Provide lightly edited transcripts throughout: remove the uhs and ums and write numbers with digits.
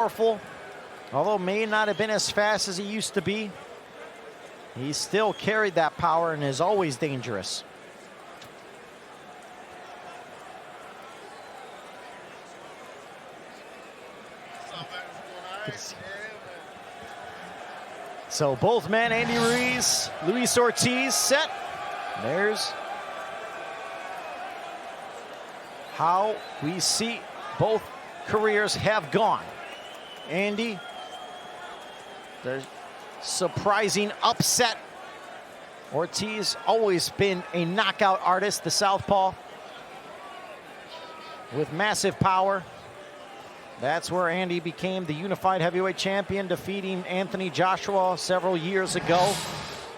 Powerful, although may not have been as fast as he used to be. He still carried that power and is always dangerous. So both men, Andy Ruiz, Luis Ortiz, set. There's how we see both careers have gone. Andy, the surprising upset. Ortiz always been a knockout artist, the southpaw, with massive power. That's where Andy became the unified heavyweight champion, defeating Anthony Joshua several years ago.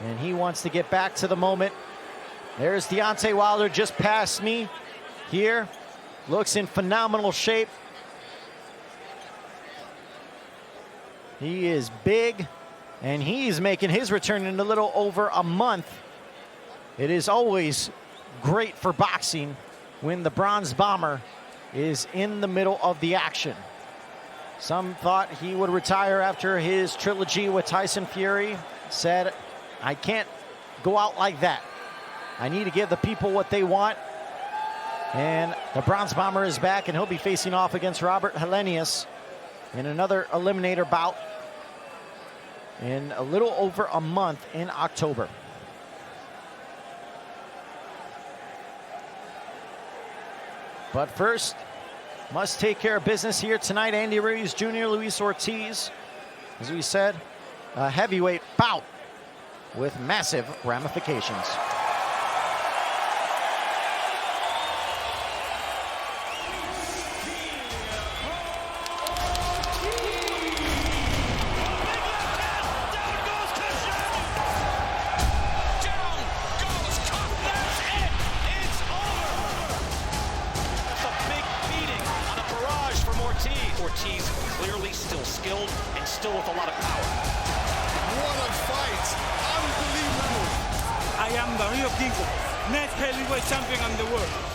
And he wants to get back to the moment. There's Deontay Wilder just past me here. Looks in phenomenal shape. He is big, and he's making his return in a little over a month. It is always great for boxing when the Bronze Bomber is in the middle of the action. Some thought he would retire after his trilogy with Tyson Fury. Said, I can't go out like that. I need to give the people what they want. And the Bronze Bomber is back, and he'll be facing off against Robert Helenius in another eliminator bout in a little over a month in October. But first, must take care of business here tonight. Andy Ruiz Jr., Luis Ortiz, as we said, a heavyweight bout with massive ramifications. Ortiz clearly still skilled and still with a lot of power. What a fight! Unbelievable! I am the real king, next heavyweight champion in the world.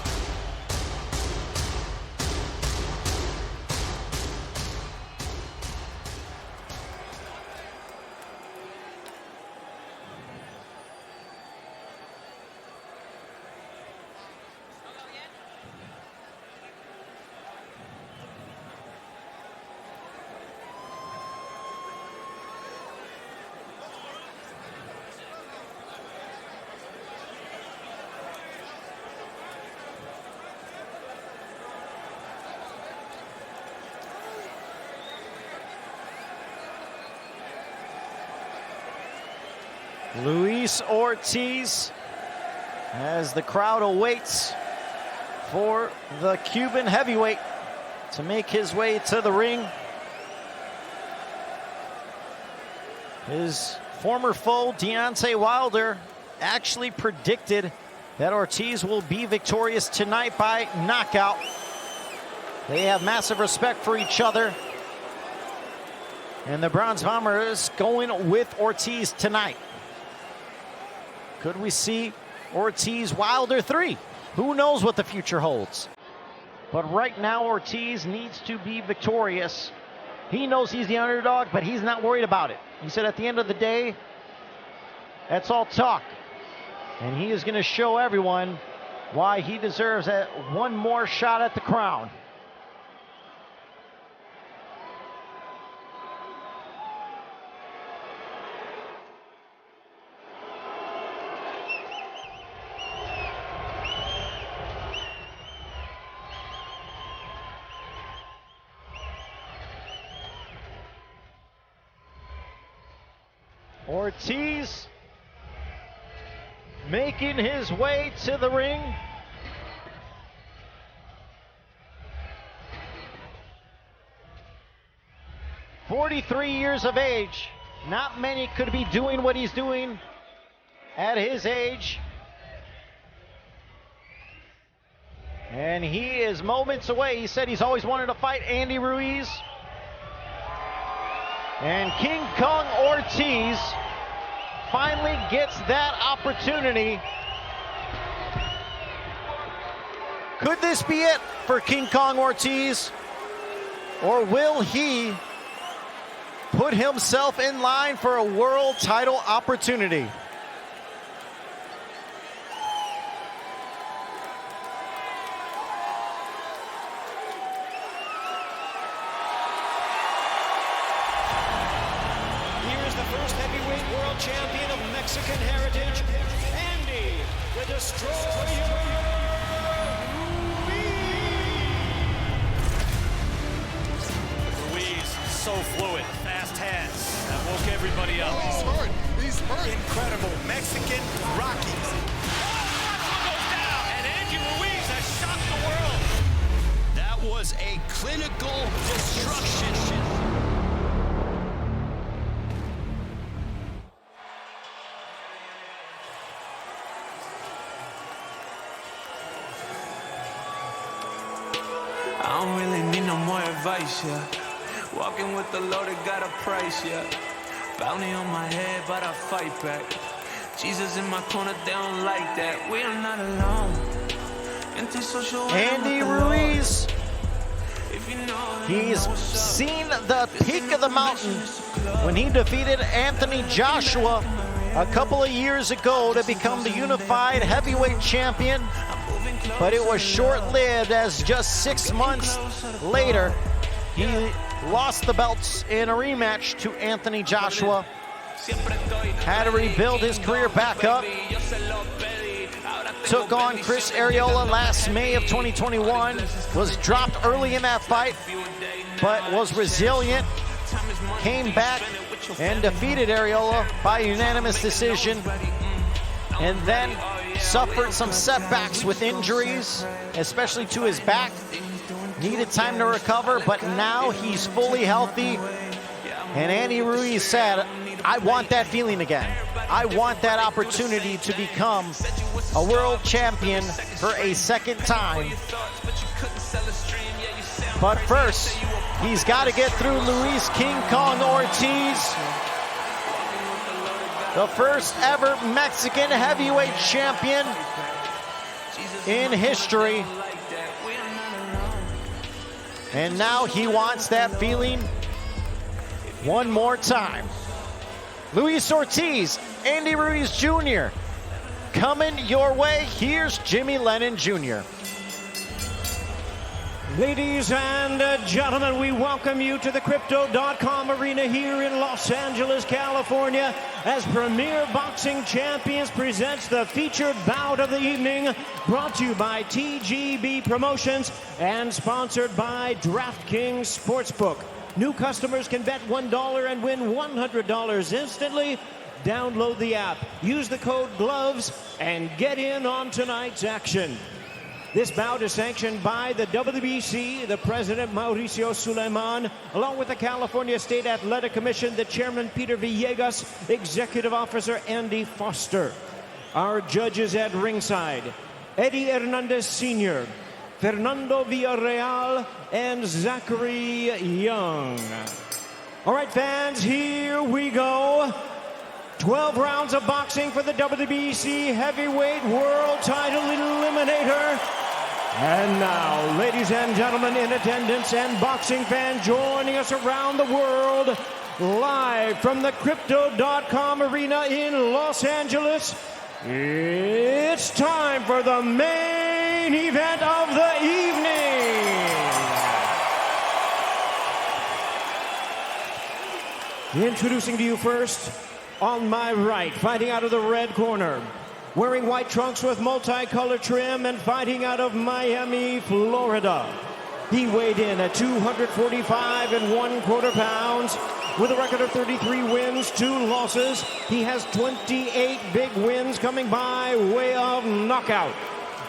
Luis Ortiz, as the crowd awaits for the Cuban heavyweight to make his way to the ring. His former foe, Deontay Wilder, actually predicted that Ortiz will be victorious tonight by knockout. They have massive respect for each other. And the Bronze Bomber is going with Ortiz tonight. Could we see Ortiz Wilder 3? Who knows what the future holds? But right now, Ortiz needs to be victorious. He knows he's the underdog, but he's not worried about it. He said at the end of the day, that's all talk. And he is going to show everyone why he deserves one more shot at the crown. Ortiz making his way to the ring. "43 years of age. Not many could be doing what he's doing at his age. And he is moments away. He said he's always wanted to fight Andy Ruiz. And King Kong Ortiz finally gets that opportunity. Could this be it for King Kong Ortiz? Or will he put himself in line for a world title opportunity. Here is the first heavyweight world champion of Mexican heritage, Andy the Destroyer. Ruiz, so fluid, fast hands. That woke everybody up. He's hurt. He's hurt. Incredible. Mexican Rocky. Goes down, and Andy Ruiz has shocked the world. That was a clinical destruction. I don't really need no more advice, yeah. Walking with the Lord, it got a price, yeah. Bounty on my head, but I fight back. Jesus in my corner, they don't like that. We are not alone. Antisocial. Andy Ruiz, If you know, he's seen the peak of the mountain when he defeated Anthony Joshua a couple of years ago to become the unified heavyweight champion. But it was short-lived, as just 6 months later, he lost the belts in a rematch to Anthony Joshua. Had to rebuild his career back up. Took on Chris Arreola last May of 2021. Was dropped early in that fight, but was resilient. Came back and defeated Arreola by unanimous decision. And then suffered some setbacks with injuries, especially to his back. Needed time to recover, but now he's fully healthy. And Andy Ruiz said, I want that feeling again. I want that opportunity to become a world champion for a second time. But first, he's got to get through Luis King Kong Ortiz, the first ever Mexican heavyweight champion in history. And now he wants that feeling one more time. Luis Ortiz, Andy Ruiz Jr. coming your way. Here's Jimmy Lennon Jr. Ladies and gentlemen, we welcome you to the Crypto.com Arena here in Los Angeles, California, as Premier Boxing Champions presents the featured bout of the evening, brought to you by TGB Promotions and sponsored by DraftKings Sportsbook. New customers can bet $1 and win $100 instantly. Download the app, use the code GLOVES, and get in on tonight's action. This bout is sanctioned by the WBC, the president Mauricio Suleiman, along with the California State Athletic Commission, the chairman Peter Villegas, executive officer Andy Foster. Our judges at ringside, Eddie Hernandez Sr., Fernando Villarreal, and Zachary Young. All right, fans, here we go. 12 rounds of boxing for the WBC Heavyweight World Title Eliminator. And now, ladies and gentlemen in attendance and boxing fans joining us around the world, live from the Crypto.com Arena in Los Angeles, it's time for the main event of the evening. Introducing to you first, on my right, fighting out of the red corner, wearing white trunks with multicolored trim and fighting out of Miami, Florida. He weighed in at 245 1/4 pounds with a record of 33 wins, 2 losses. He has 28 big wins coming by way of knockout.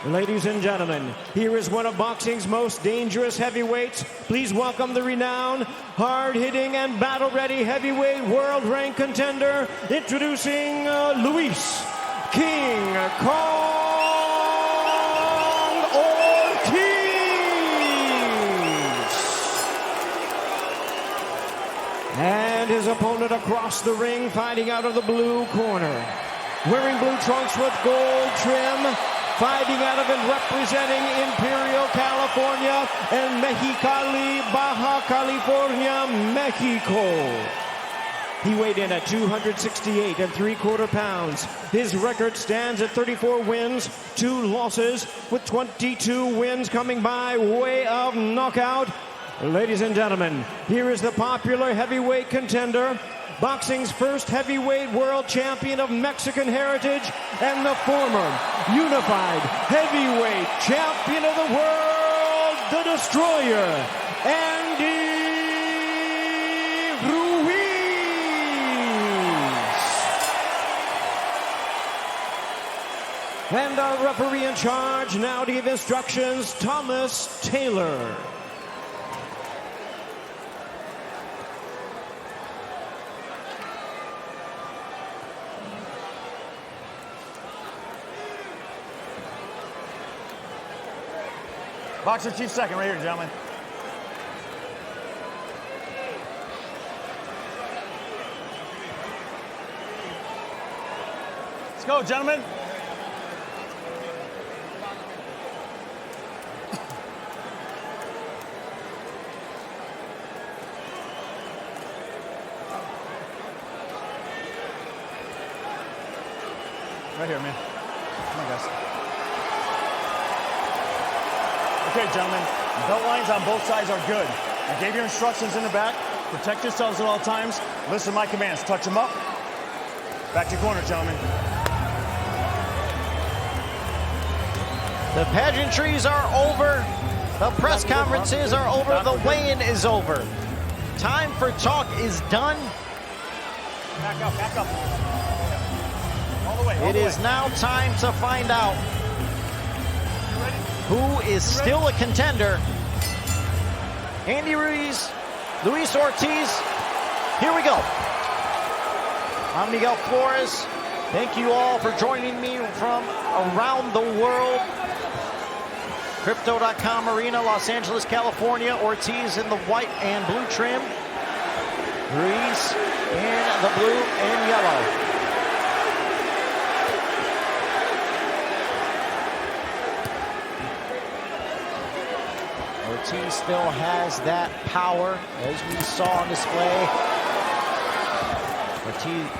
Ladies and gentlemen, here is one of boxing's most dangerous heavyweights. Please welcome the renowned, hard-hitting, and battle-ready heavyweight world-ranked contender, introducing Luis King Kong Ortiz. And his opponent across the ring, fighting out of the blue corner, wearing blue trunks with gold trim, fighting out of and representing Imperial, California, and Mexicali, Baja California, Mexico. He weighed in at 268 3/4 pounds. His record stands at 34 wins, 2 losses, with 22 wins coming by way of knockout. Ladies and gentlemen, here is the popular heavyweight contender, boxing's first heavyweight world champion of Mexican heritage, and the former unified heavyweight champion of the world, the Destroyer, Andy Ruiz. And our referee in charge now to give instructions, Thomas Taylor. Boxer Chief second, right here, gentlemen. Let's go, gentlemen. Right here, man. Come on, guys. Okay, gentlemen, belt lines on both sides are good. I gave you instructions in the back. Protect yourselves at all times. Listen to my commands. Touch them up. Back to your corner, gentlemen. The pageantries are over. The press conferences are over. The weigh-in is over. Time for talk is done. Back up, back up. All the way, all It the is way. now time to find out who is still a contender. Andy Ruiz, Luis Ortiz. Here we go. I'm Miguel Flores. Thank you all for joining me from around the world. Crypto.com Arena, Los Angeles, California. Ortiz in the white and blue trim. Ruiz in the blue and yellow. Ortiz still has that power, as we saw on display. Ortiz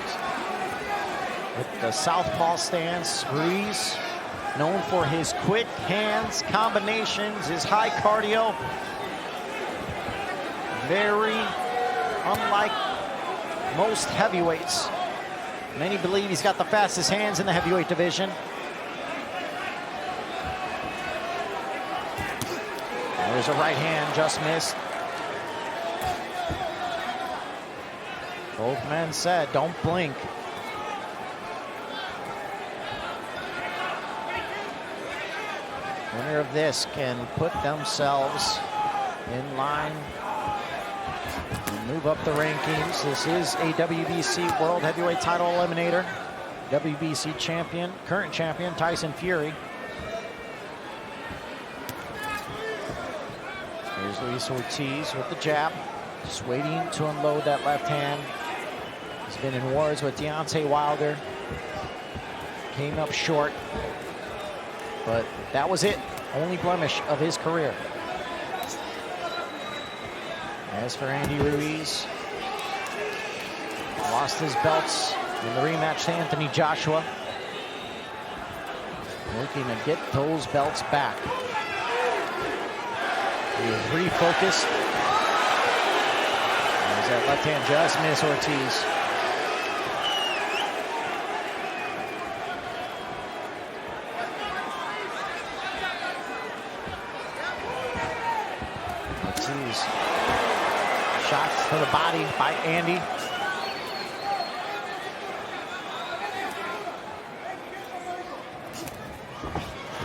with the southpaw stance. Ruiz, known for his quick hands, combinations, his high cardio. Very unlike most heavyweights. Many believe he's got the fastest hands in the heavyweight division. There's a right hand, just missed. Both men said, don't blink. Winner of this can put themselves in line and move up the rankings. This is a WBC World Heavyweight Title Eliminator. WBC champion, current champion, Tyson Fury. Here's Luis Ortiz with the jab, just waiting to unload that left hand. He's been in wars with Deontay Wilder. Came up short, but that was it. Only blemish of his career. As for Andy Ruiz, lost his belts in the rematch to Anthony Joshua. Looking to get those belts back. He is refocused. As that left hand just missed Ortiz. Ortiz. Shots to the body by Andy.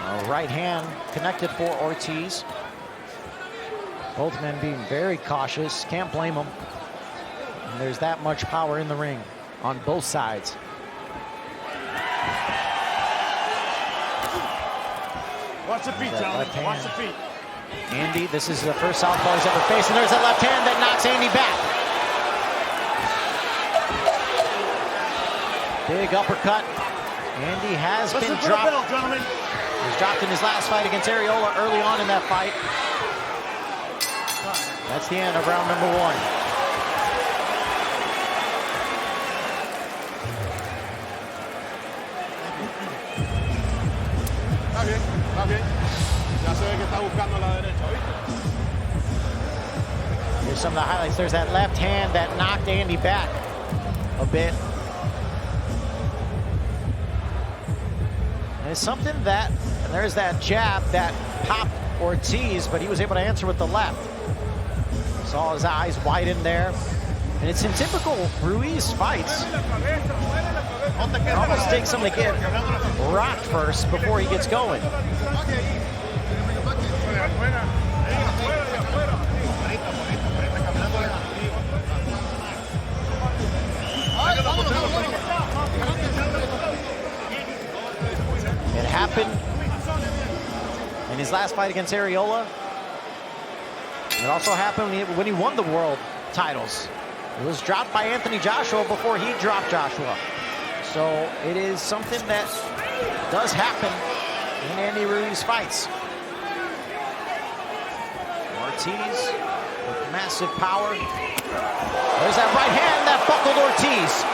A right hand connected for Ortiz. Both men being very cautious. Can't blame them. And there's that much power in the ring on both sides. Watch the feet, gentlemen. Watch the feet. Andy, this is the first southpaw he's ever faced, and there's that left hand that knocks Andy back. Big uppercut. Andy has been dropped. Bell, gentlemen. He was dropped in his last fight against Arreola early on in that fight. That's the end of round number one. buscando la derecha, ¿viste? Here's some of the highlights. There's that left hand that knocked Andy back a bit. And it's something that, and there's that jab that popped Ortiz, but he was able to answer with the left. Saw his eyes widen there. And it's in typical Ruiz fights. It almost takes him to get rocked first before he gets going. It happened in his last fight against Arreola. It also happened when he won the world titles. It was dropped by Anthony Joshua before he dropped Joshua. So it is something that does happen in Andy Ruiz fights. Ortiz with massive power. There's that right hand that buckled Ortiz.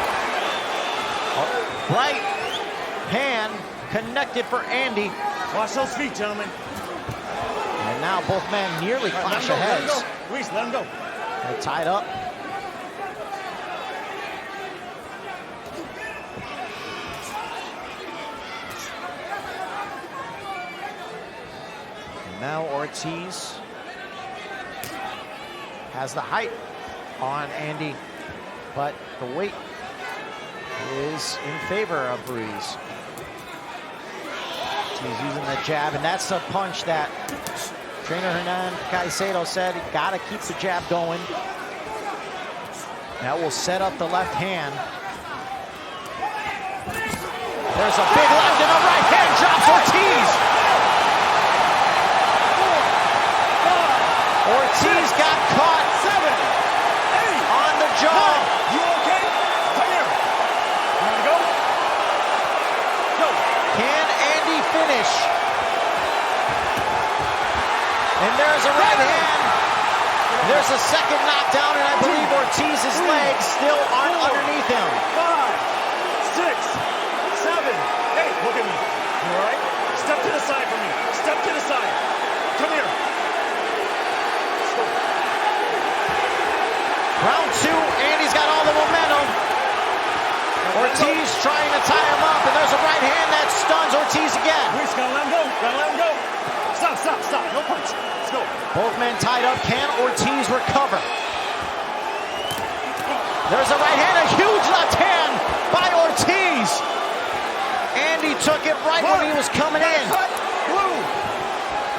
Right hand connected for Andy. Watch those feet, gentlemen. And now both men nearly clash of heads. Ruiz, let him go. They're tied up. And now Ortiz has the height on Andy, but the weight is in favor of Ruiz. He's using the jab, and that's a punch that trainer Hernan Caicedo said, you gotta keep the jab going. That will set up the left hand. There's a big left and a right hand drops Ortiz. Ortiz got caught 7, 8 on the jaw. You okay? Come here. You wanna go? Go. Can Andy finish? And there's a right hand. There's a second knockdown, and I believe Ortiz's legs still aren't underneath him. 5, 6, 7, 8. Look at me. You all right? Step to the side for me. Step to the side. Come here. Let's go. Round 2, Andy's got all the momentum. Ortiz trying to tie him up, and there's a right hand that stuns Ortiz again. Ruiz, gotta let him go. Gotta let him go. Stop, stop, stop. No punch. Let's go. Both men tied up. Can Ortiz recover? There's a right hand, a huge left hand by Ortiz. Andy took it right when he was coming in.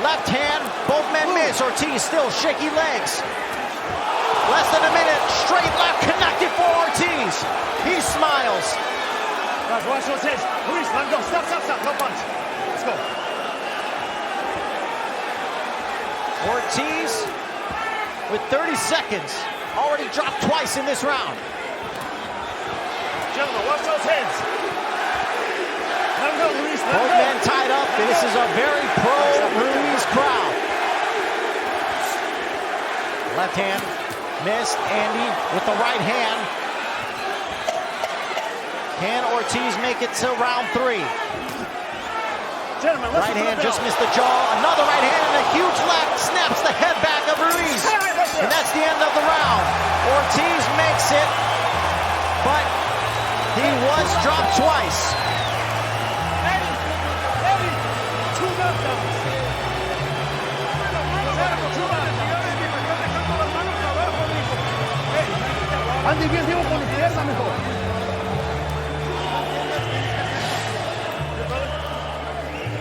Left hand, both men miss. Ortiz still shaky legs. Less than a minute, straight left connected for Ortiz. He smiles. Guys, watch those heads. Ruiz, let him go. Stop, stop, stop. No punch. Let's go. Ortiz with 30 seconds. Already dropped twice in this round. Gentlemen, watch those heads. Let him go, Ruiz. Let him Both go. men tied up. This is a very pro-Ruiz crowd. Left hand missed. Andy with the right hand. Can Ortiz make it to round 3? Gentlemen, Right hand just missed the jaw. Another right hand and a huge left snaps the head back of Ruiz. And that's the end of the round. Ortiz makes it, but he was dropped twice. Eddie, 2 knockdowns. Andy, bien vivo con izquierda mejor.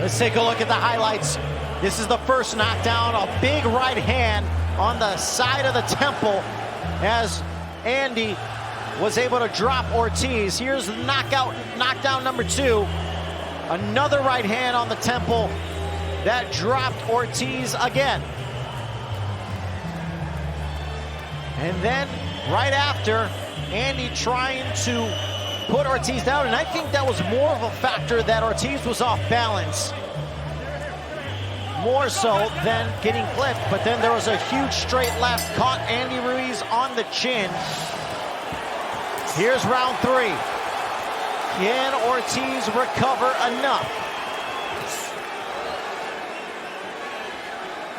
Let's take a look at the highlights. This is the first knockdown, a big right hand on the side of the temple as Andy was able to drop Ortiz. Here's knockdown number 2. Another right hand on the temple that dropped Ortiz again. And then right after, Andy trying to put Ortiz down, and I think that was more of a factor that Ortiz was off balance, more so than getting clipped. But then there was a huge straight left, caught Andy Ruiz on the chin. Here's round 3. Can Ortiz recover enough?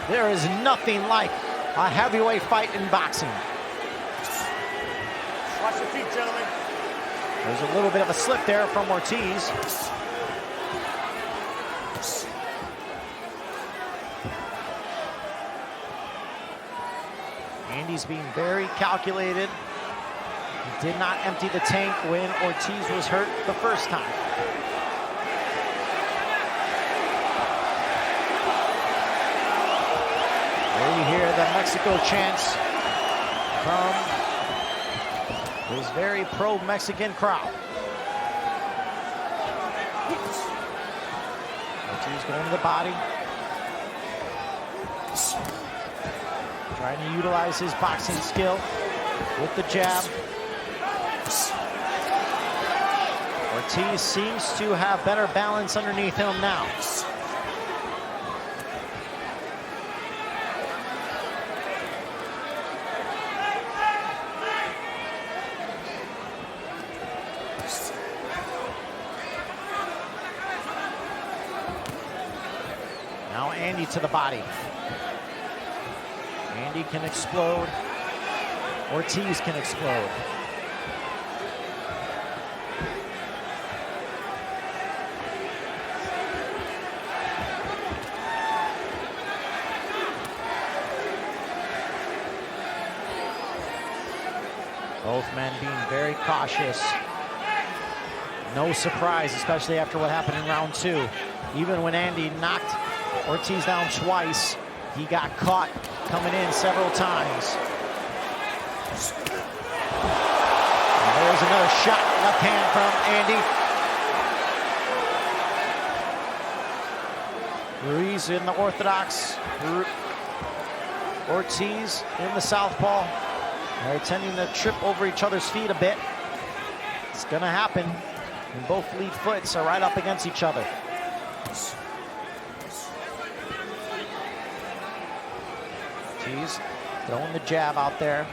There is nothing like a heavyweight fight in boxing. Watch your feet, gentlemen. There's a little bit of a slip there from Ortiz. Andy's being very calculated. He did not empty the tank when Ortiz was hurt the first time. There you hear the Mexico chants from this very pro-Mexican crowd. Ortiz going to the body. Trying to utilize his boxing skill with the jab. Ortiz seems to have better balance underneath him now. Now Andy to the body. Andy can explode. Ortiz can explode. Both men being very cautious. No surprise, especially after what happened in round 2. Even when Andy knocked Ortiz down twice, he got caught coming in several times. And there's another shot, left hand from Andy. Ruiz in the orthodox. Ortiz in the southpaw. They're tending to trip over each other's feet a bit. It's gonna happen. And both lead foots are right up against each other. Ortiz throwing the jab out there.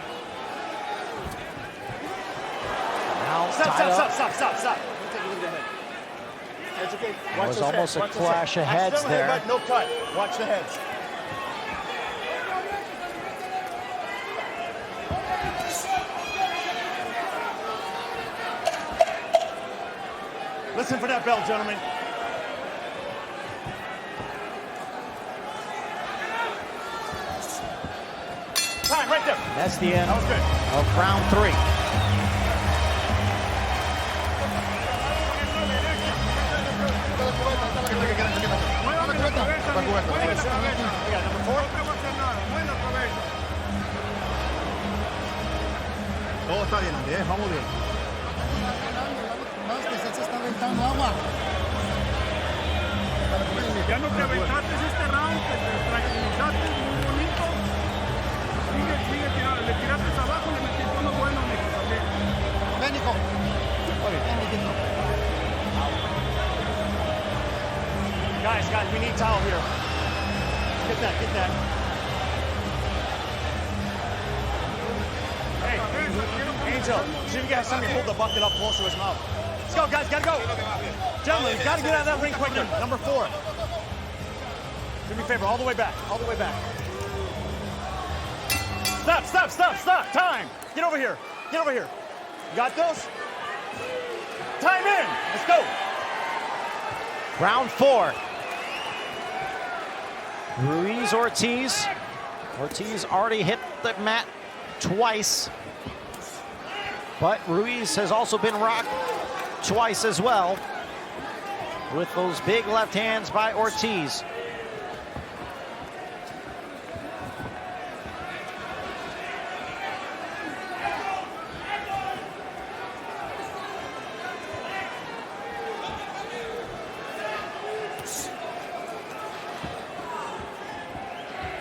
Now Stop. Take a look at the head. That's okay. It was almost a clash of heads there. Head, no cut. Watch the heads. Listen for that bell, gentlemen. Time, right there. That's the end That was good. of round 3. Yeah, number 4. Todo está bien, Andy, vamos bien. Se está aventando agua. Ya no te aventaste este round, que te tranquilizaste muy bonito. Sigue tirando, le tiraste abajo, le metiste uno bueno, Nico, también. Ven, Nico. Ven, Niquito. Guys, we need towel here. Get that. Hey, Angel, see if you guys somebody pull the bucket up close to his mouth. Let's go, guys, gotta go. Gentlemen, you gotta get out of that ring quicker. Number 4. Do me a favor, all the way back. Stop. Time. Get over here. You got those? Time in. Let's go. Round 4. Ruiz, Ortiz. Ortiz already hit the mat twice. But Ruiz has also been rocked twice as well with those big left hands by Ortiz.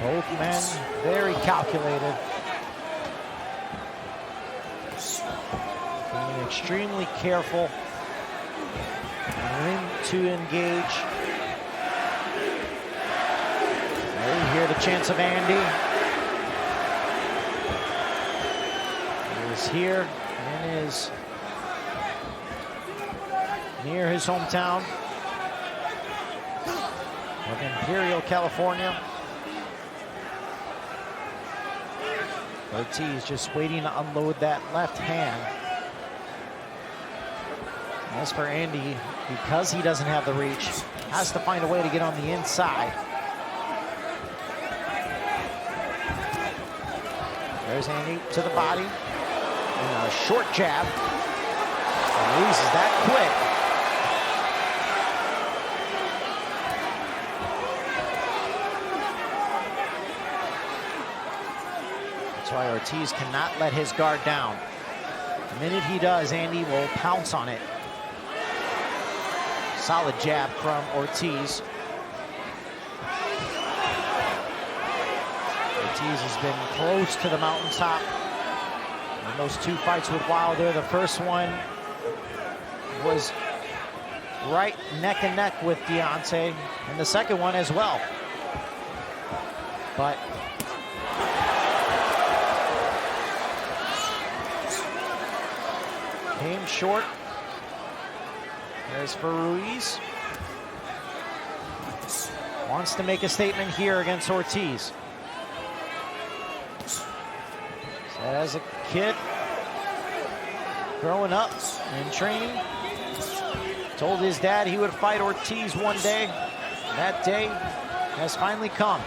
Both men very calculated. Being extremely careful when to engage. There you hear the chants of Andy. He is here and is near his hometown of Imperial, California. Ortiz just waiting to unload that left hand. As for Andy, because he doesn't have the reach, has to find a way to get on the inside. There's Andy to the body. And a short jab. And Ruiz is that quick. That's why Ortiz cannot let his guard down. The minute he does, Andy will pounce on it. Solid jab from Ortiz. Ortiz has been close to the mountaintop in those two fights with Wilder. The first one was right neck and neck with Deontay, and the second one as well. But came short. As for Ruiz, wants to make a statement here against Ortiz. Said as a kid, growing up and training, told his dad he would fight Ortiz one day. That day has finally come.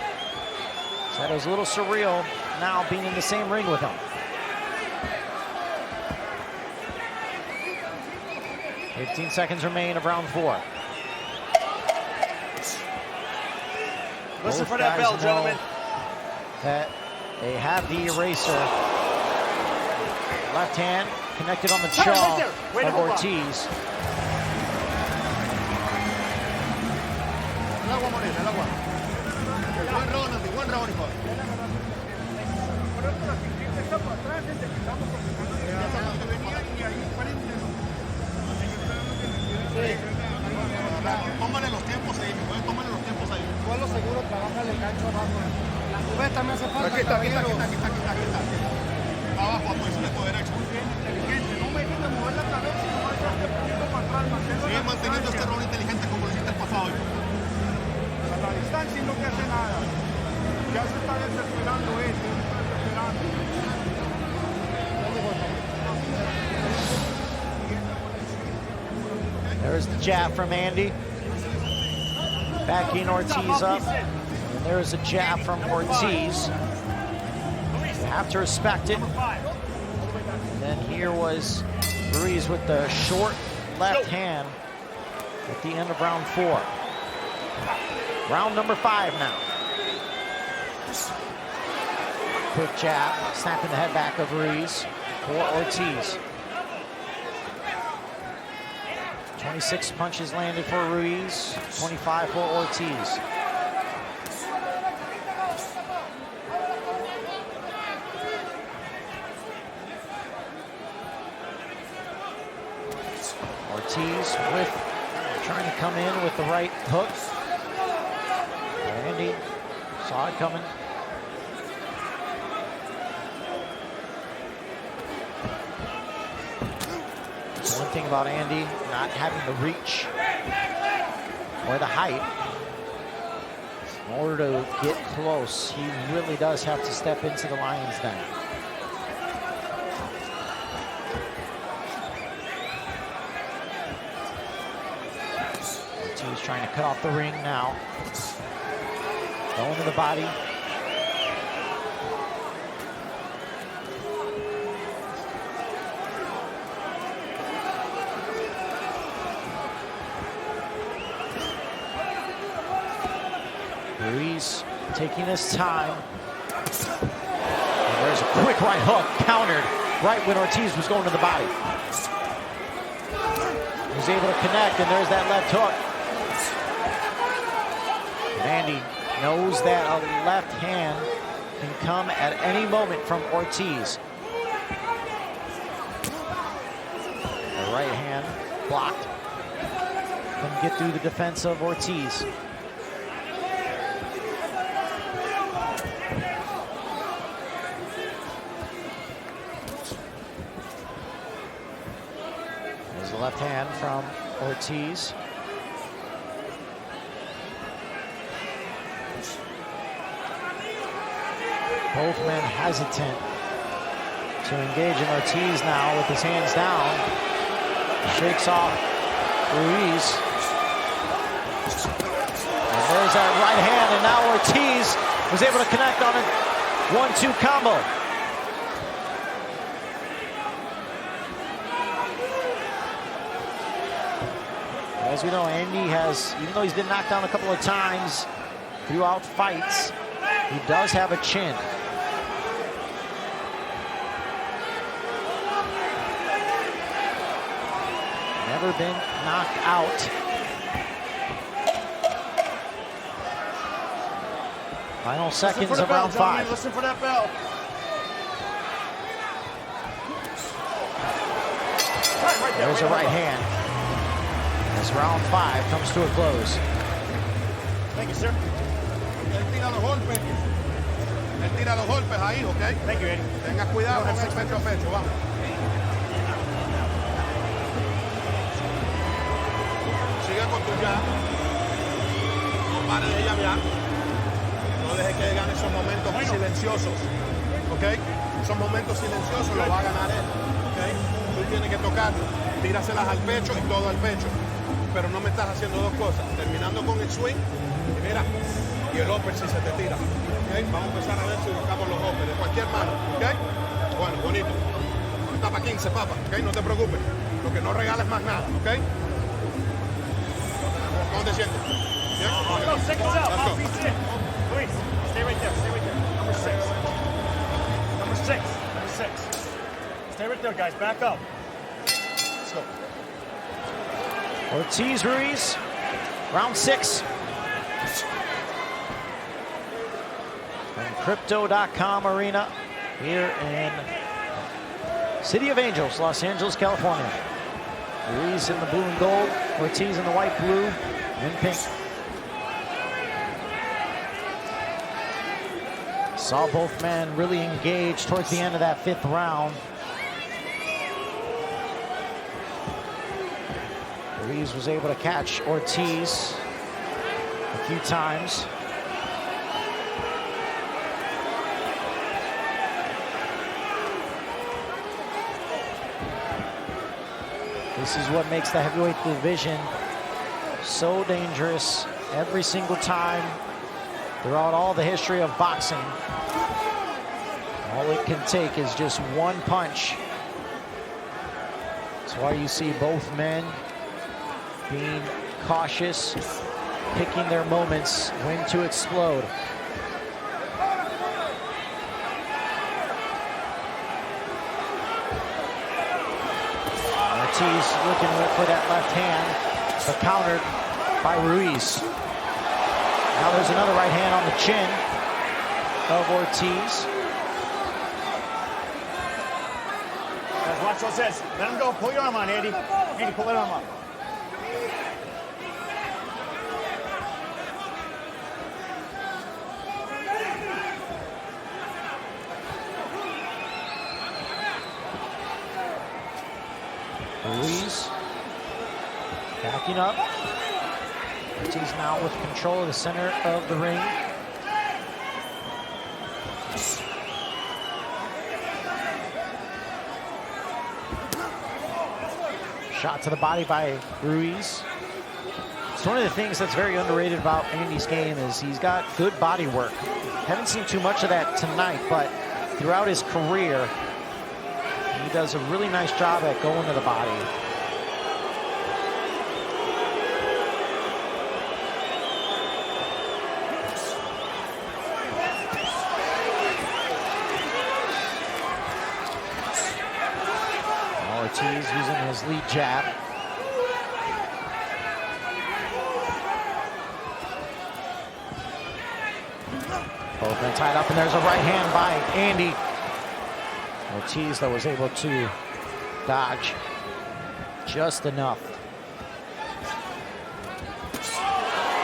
Said it was a little surreal now being in the same ring with him. 15 seconds remain of round 4. Listen for that bell, gentlemen. That they have the eraser. Left hand connected on the jaw of Ortiz. El agua, Morena, el agua. Buen round, Andy, buen round, hijo. Tómale los tiempos ahí, tómale los tiempos ahí. Vuelo seguro, trabaja el gancho abajo. La cubeta me hace falta. Aquí está. Abajo, posición de tu derecha. Inteligente, no me ayude a mover la cabeza, no me ayude poquito para atrás, manténgalo. Sigue manteniendo este rol inteligente como lo hiciste el pasado, hijo. A la distancia y no te hace nada. Ya se está desesperando él, se está desesperando. There's the jab from Andy. Backing Ortiz up. And there's a jab from Ortiz. You have to respect it. And then here was Ruiz with the short left hand at the end of round 4. Round number 5 now. Quick jab, snapping the head back of Ruiz for Ortiz. 26 punches landed for Ruiz, 25 for Ortiz. Ortiz trying to come in with the right hook. Andy saw it coming. One thing about Andy, not having the reach or the height. In order to get close, he really does have to step into the lion's den. Ortiz trying to cut off the ring now. Going to the body. Ruiz taking his time. And there's a quick right hook, countered right when Ortiz was going to the body. He's able to connect, and there's that left hook. And Andy knows that a left hand can come at any moment from Ortiz. The right hand blocked. Couldn't get through the defense of Ortiz. There's the left hand from Ortiz. Both men hesitant to engaging Ortiz now with his hands down. Shakes off Ruiz. And there's that right hand, and now Ortiz was able to connect on a 1-2 combo. As we know, Andy has, even though he's been knocked down a couple of times throughout fights, he does have a chin. Never been knocked out. Final seconds of round 5. Listen for that bell. Right there, There's a right hand. As round 5 comes to a close. Thank you, sir. Él tira los golpes. Él tira los golpes ahí, ¿ok? Thank you, Eddie. Tenga cuidado con el pecho a pecho, vamos. Sigue con tu jab. No pare de llamear. No deje que llegan esos momentos silenciosos, ¿ok? Esos momentos silenciosos los va a ganar él, ¿ok? Tú tienes que tocar, tíraselas al pecho y todo al pecho. Pero no me estás haciendo dos cosas. Terminando con el swing, y mira, y el upper si se te tira, ¿ok? Vamos a empezar a ver si buscamos los uppers de cualquier mano, ¿ok? Bueno, bonito. Está para 15, papá, ¿ok? No te preocupes. Lo que no regales más nada, ¿ok? ¿Cómo te sientes? ¿Bien? Go, seconds out. Let's go. Luis, stay right there. Stay right there. Number 6. Number 6. Number 6. Stay right there, guys. Back up. Let's go. Ortiz Ruiz, round 6. And Crypto.com Arena here in City of Angels, Los Angeles, California. Ruiz in the blue and gold, Ortiz in the white, blue, and pink. Saw both men really engaged towards the end of that 5th round. Ruiz was able to catch Ortiz a few times. This is what makes the heavyweight division so dangerous every single time throughout all the history of boxing. All it can take is just one punch. That's why you see both men being cautious, picking their moments when to explode. Ortiz looking for that left hand, but countered by Ruiz. Now there's another right hand on the chin of Ortiz. Guys, watch those heads. Let him go. Pull your arm on, Andy. Andy, pull that arm up. Ruiz backing up. Ortiz now with control of the center of the ring. Shot to the body by Ruiz. It's one of the things that's very underrated about Andy's game is he's got good body work. Haven't seen too much of that tonight, but throughout his career, he does a really nice job at going to the body. Ortiz using his lead jab. Both men tied up, and there's a right hand by Andy. Ortiz, though, was able to dodge just enough.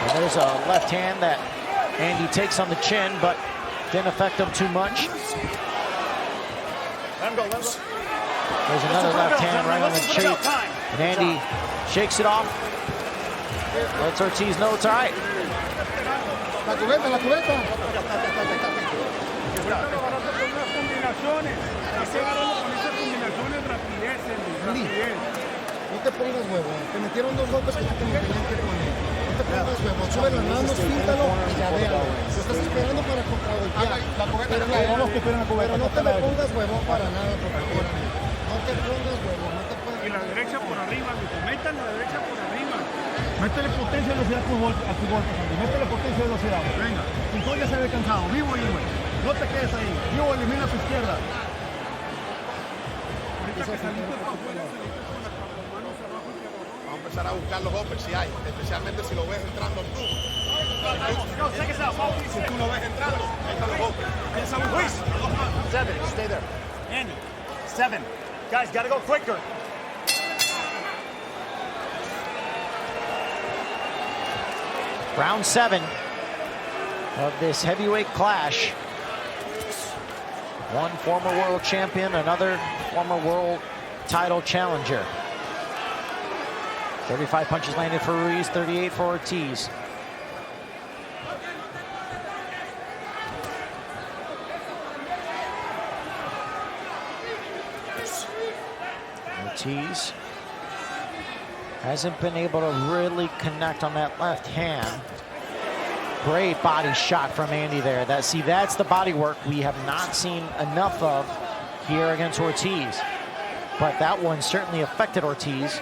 And there's a left hand that Andy takes on the chin, but didn't affect him too much. Let him go, let him go. There's another left hand right on the cheek, and Andy shakes it off. Lets Ortiz know it's all right. La cubeta, la cubeta. combinaciones. Hay que agarrarlo con esas combinaciones, rapidez, rapidez. No te pongas huevón. Te metieron 2 golpes que no te tenían que poner. No te pongas huevón. Sube las manos, píntalo y ya véalo. Lo estás esperando para contragolpear. Pero no te me pongas huevón para nada, por favor. No te pongas huevón. No te pongas. Y la derecha por arriba, metan la derecha por arriba. Métele potencia y velocidad a tu golpe, Sandy. Métele potencia y velocidad. Venga. Tu ya se ve cansado. Vivo ahí, güey. No te quedes ahí. Vivo, elimina a su izquierda. Ahorita que saliste para afuera, saliste con las manos abajo y abajo. Vamos a empezar a buscar los hoppers si hay, especialmente si lo ves entrando tú. Si tú lo ves entrando, ahí están los hoppers. Ruiz. 7, stay there. Andy. 7. Guys, gotta go quicker. Round 7 of this heavyweight clash. One former world champion, another former world title challenger. 35 punches landed for Ruiz, 38 for Ortiz. Ortiz hasn't been able to really connect on that left hand. Great body shot from Andy there. That's the body work we have not seen enough of here against Ortiz. But that one certainly affected Ortiz.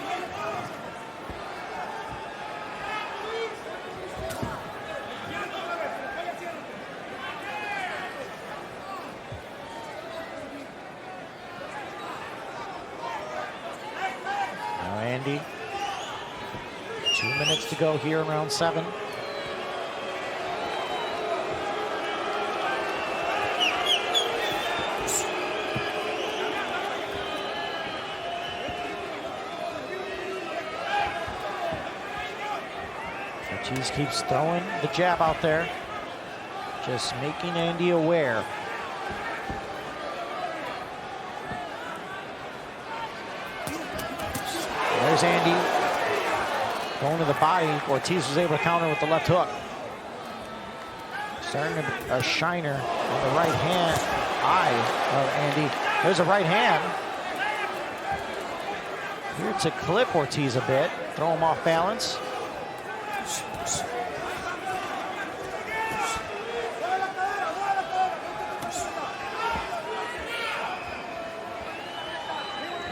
Now Andy. 2 minutes to go here in round 7. Ortiz keeps throwing the jab out there, just making Andy aware. There's Andy going to the body. Ortiz was able to counter with the left hook. Starting a shiner on the right hand eye of Andy. There's a right hand. Here to clip Ortiz a bit, throw him off balance.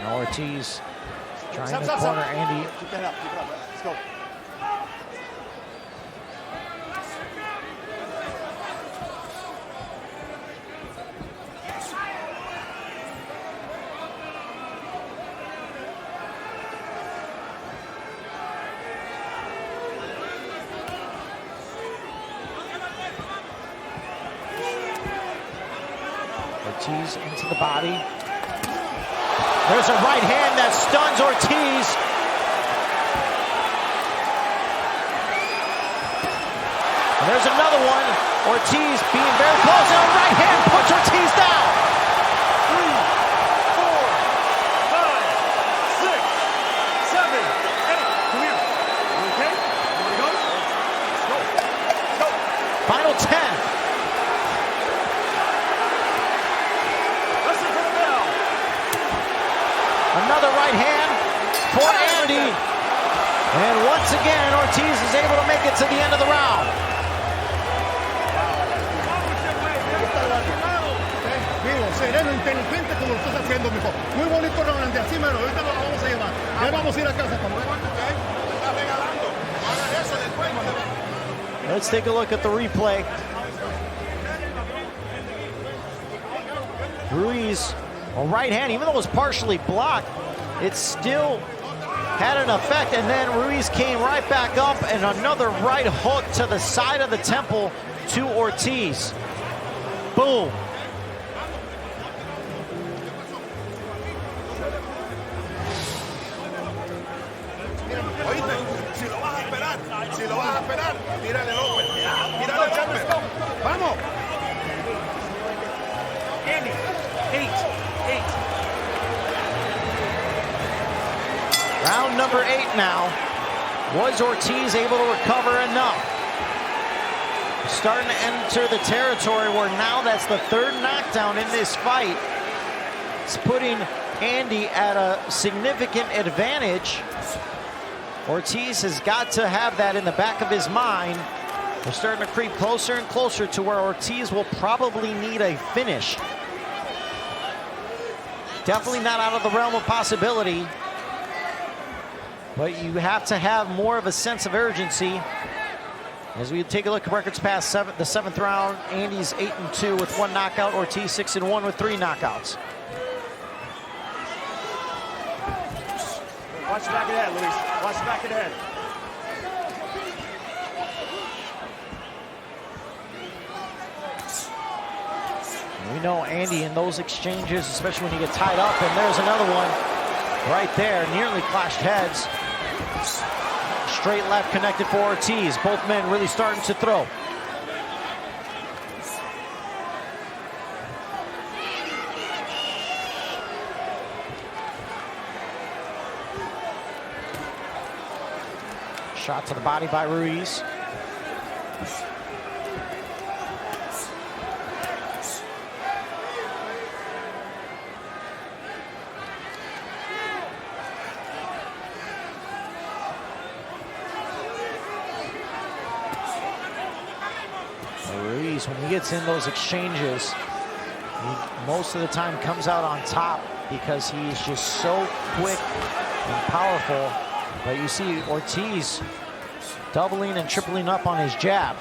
Now Ortiz trying to corner Andy. Keep that up, let's go. Ortiz into the body. There's a right hand that stuns Ortiz. And there's another one. Ortiz being very close, and a right hand puts Ortiz down. 3, 4, 5, 6, 7, 8. Come here. You okay? You want to go? Let's go. Let's go. Final 10. Another right hand for Andy. And once again, Ortiz is able to make it to the end of the round. Vivo, sereno, inteligente como lo estás haciendo, mijo. Muy bonito round, así mero. Ahorita lo vamos a llevar. Ya vamos a ir a casa, Let's take a look at the replay. Ruiz, a right hand, even though it was partially blocked, it still had an effect, and then Ruiz came right back up and another right hook to the side of the temple to Ortiz. Boom. Si lo vas a esperar, tírale el open. Tírale el open. Vamos. Andy, 8. Round number 8 now. Was Ortiz able to recover enough? starting to enter the territory where now that's the third knockdown in this fight. It's putting Andy at a significant advantage. Ortiz has got to have that in the back of his mind. We're starting to creep closer and closer to where Ortiz will probably need a finish. Definitely not out of the realm of possibility, but you have to have more of a sense of urgency. As we take a look at records past the seventh round, Andy's 8-2 with 1 knockout. Ortiz 6-1 with 3 knockouts. Watch the back of the head, Luis. Watch the back of the head. We know Andy in those exchanges, especially when you get tied up, and there's another one right there, nearly clashed heads. Straight left connected for Ortiz. Both men really starting to throw. Shot to the body by Ruiz. Ruiz, when he gets in those exchanges, he most of the time comes out on top because he's just so quick and powerful. But you see Ortiz doubling and tripling up on his jab.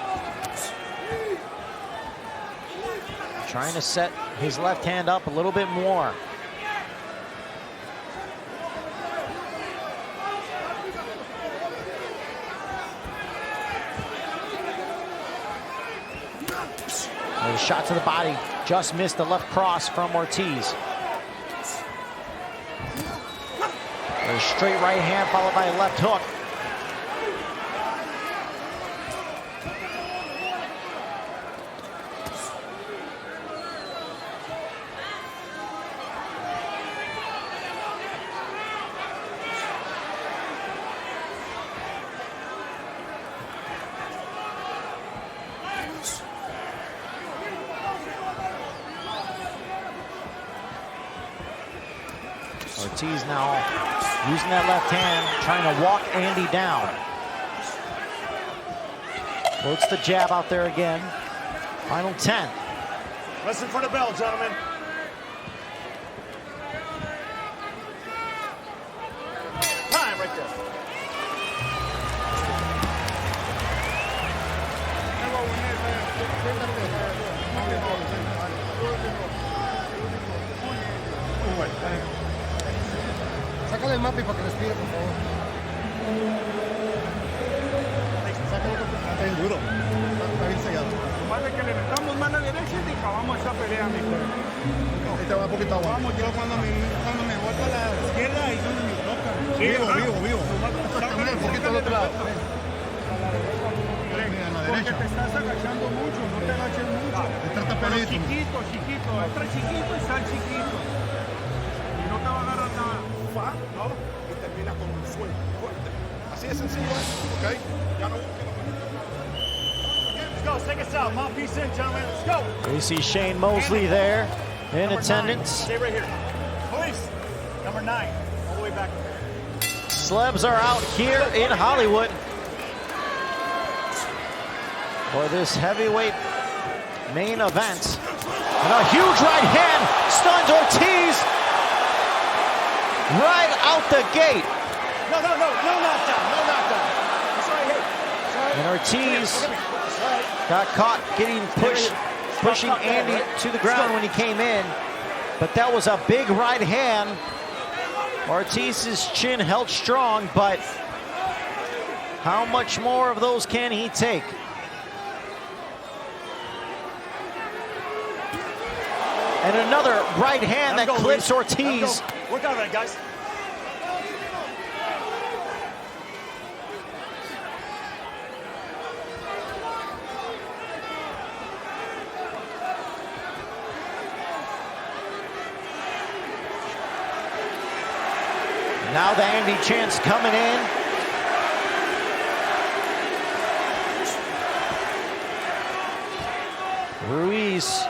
Trying to set his left hand up a little bit more. A shot to the body, just missed the left cross from Ortiz. A straight right hand followed by a left hook. Ortiz now using that left hand, trying to walk Andy down. Floats the jab out there again. Final 10. Listen for the bell, gentlemen. Time right there. Sácale el mapa para que respire, por favor. Sácalo, está bien duro. Está bien sellado. Vale que le metamos mano derecha y acabamos esa pelea, mijo. Ahí te va un poquito agua. Vamos, yo cuando me boto a la izquierda y donde me toca. Sí, Vivo. Sácale un poquito al otro lado. Porque te estás agachando mucho, no te agaches mucho. Está pelito. Chiquito, entra chiquito y sal chiquito. Y no te va a agarrar nada. ¿No? Y termina con un suelo fuerte. Así de sencillo es, ¿ok? Ya no busquen. Let's go, take us out. Mouthpiece in, gentlemen. Let's go. We see Shane Mosley there in Number attendance. 9. Stay right here. Police. Number 9. All the way back. Celebs are out here in Hollywood for this heavyweight main event. And a huge right hand stuns Ortiz right out the gate. No knockdown. That's right here. And Ortiz got caught pushing Andy to the ground when he came in. But that was a big right hand. Ortiz's chin held strong, but how much more of those can he take? And another right hand that clips Ortiz. Work out right, guys. Now the Andy chance coming in. Ruiz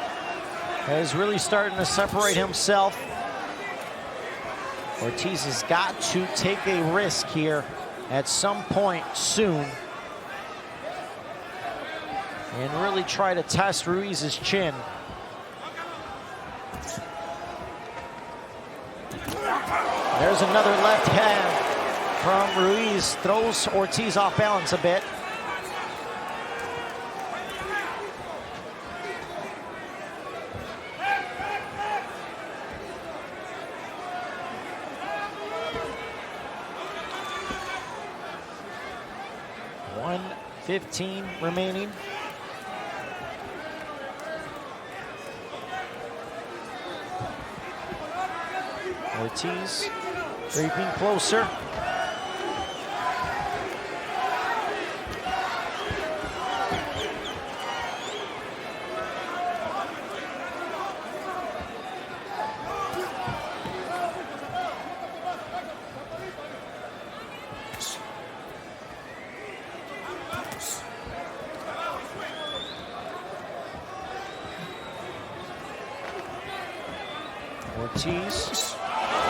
is really starting to separate himself. Ortiz has got to take a risk here at some point soon and really try to test Ruiz's chin. There's another left hand from Ruiz, throws Ortiz off balance a bit. $1:15 remaining. Ortiz creeping closer. Ortiz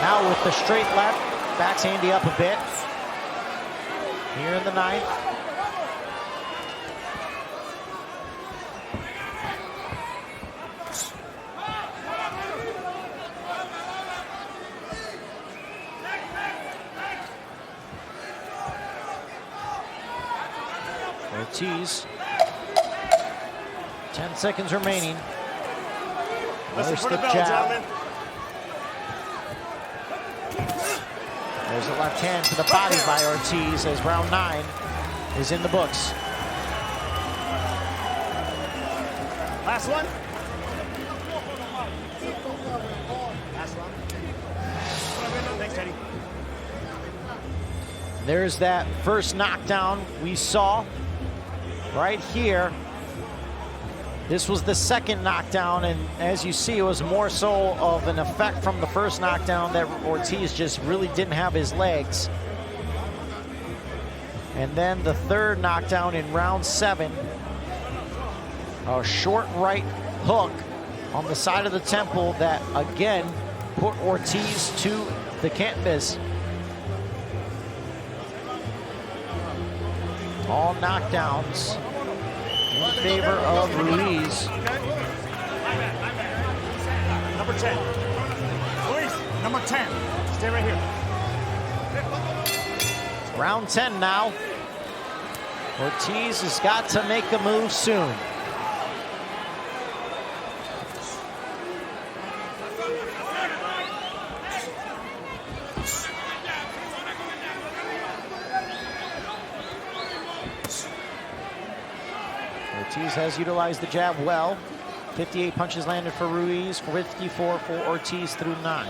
now with the straight left, backs Andy up a bit. Here in the ninth. Ortiz, 10 seconds remaining. Another stiff jab. There's a left hand to the body by Ortiz as round 9 is in the books. Last one. Last one. Thanks, Teddy. There's that first knockdown we saw right here. This was the second knockdown, and as you see, it was more so of an effect from the first knockdown that Ortiz just really didn't have his legs. And then the third knockdown in round 7, a short right hook on the side of the temple that again put Ortiz to the canvas. All knockdowns in favor of Ruiz. Number 10. Ruiz, number 10. Stay right here. Round 10 now. Ortiz has got to make a move soon. Ortiz has utilized the jab well. 58 punches landed for Ruiz, 54 for Ortiz through 9.